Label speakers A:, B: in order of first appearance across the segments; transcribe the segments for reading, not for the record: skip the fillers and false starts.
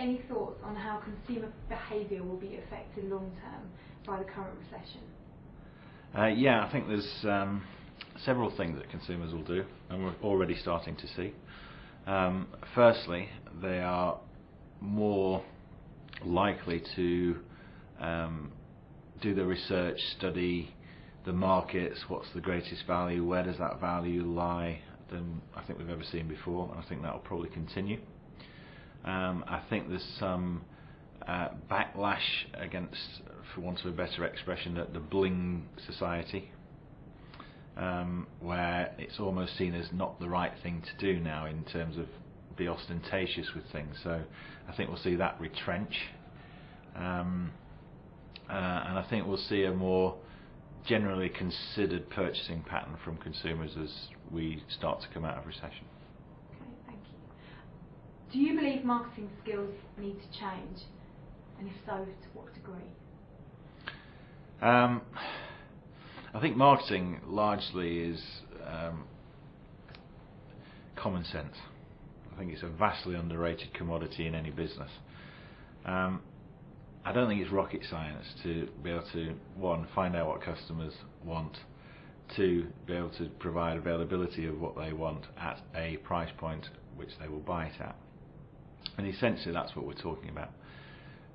A: any thoughts on how consumer behaviour will be affected long term by the current recession?
B: Yeah, I think there's several things that consumers will do, and we're already starting to see. Firstly, they are more likely to do the research, study the markets, what's the greatest value, where does that value lie, than I think we've ever seen before, and I think that will probably continue. I think there's some backlash against, for want of a better expression, the bling society, where it's almost seen as not the right thing to do now in terms of be ostentatious with things. So I think we'll see that retrench, and I think we'll see a more generally considered purchasing pattern from consumers as we start to come out of recession.
A: Okay, thank you. Do you believe marketing skills need to change, and if so, to what degree?
B: I think marketing largely is common sense. I think it's a vastly underrated commodity in any business. I don't think it's rocket science to be able to, one, find out what customers want, two, be able to provide availability of what they want at a price point which they will buy it at. And essentially that's what we're talking about.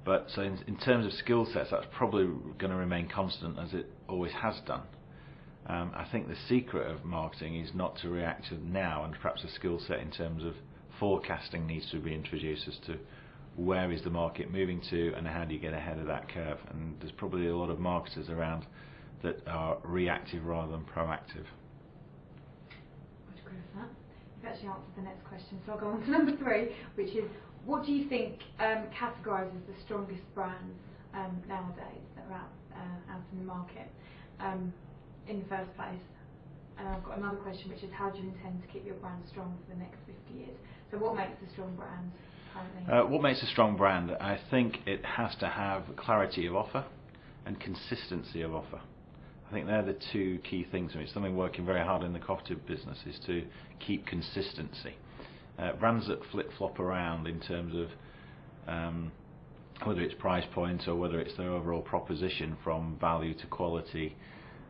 B: But so in terms of skill sets, that's probably going to remain constant as it always has done. I think the secret of marketing is not to react to now, and perhaps a skill set in terms of forecasting needs to be introduced as to where is the market moving to and how do you get ahead of that curve. And there's probably a lot of marketers around that are reactive rather than proactive.
A: I'd agree with that. You've actually answered the next question, so I'll go on to number 3, which is, what do you think categorises the strongest brands nowadays that are out in the market in the first place? And I've got another question, which is, how do you intend to keep your brand strong for the next 50 years? So what makes a strong brand currently?
B: What makes a strong brand? I think it has to have clarity of offer and consistency of offer. I think they're the two key things. It's something working very hard in the cooperative business is to keep consistency. Brands that flip-flop around in terms of whether it's price points or whether it's their overall proposition from value to quality,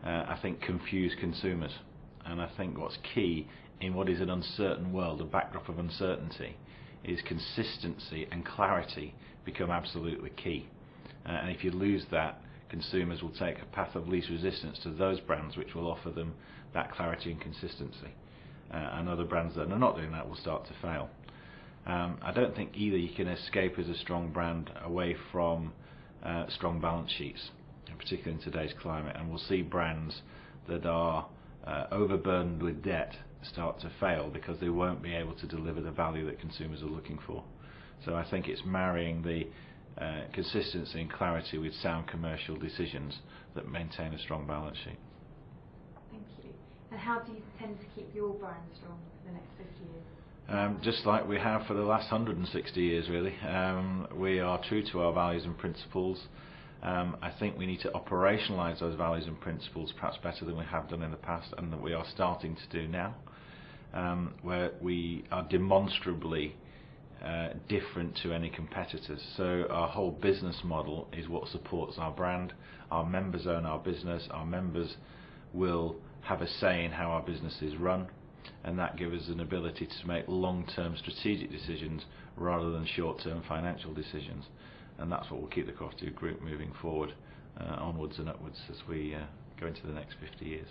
B: I think confuse consumers. And I think what's key in what is an uncertain world, a backdrop of uncertainty, is consistency and clarity become absolutely key. And if you lose that, consumers will take a path of least resistance to those brands which will offer them that clarity and consistency. And other brands that are not doing that will start to fail. I don't think either you can escape as a strong brand away from strong balance sheets, particularly in today's climate. And we'll see brands that are overburdened with debt start to fail because they won't be able to deliver the value that consumers are looking for. So I think it's marrying the consistency and clarity with sound commercial decisions that maintain a strong balance sheet.
A: Thank you. And how do you intend to keep your brand strong for the next 50 years?
B: Just like we have for the last 160 years, really. We are true to our values and principles. I think we need to operationalise those values and principles perhaps better than we have done in the past, and that we are starting to do now, where we are demonstrably different to any competitors. So our whole business model is what supports our brand. Our members own our business. Our members will have a say in how our business is run, and that gives us an ability to make long-term strategic decisions rather than short-term financial decisions. And that's what will keep the Co-operative Group moving forward, onwards and upwards as we go into the next 50 years.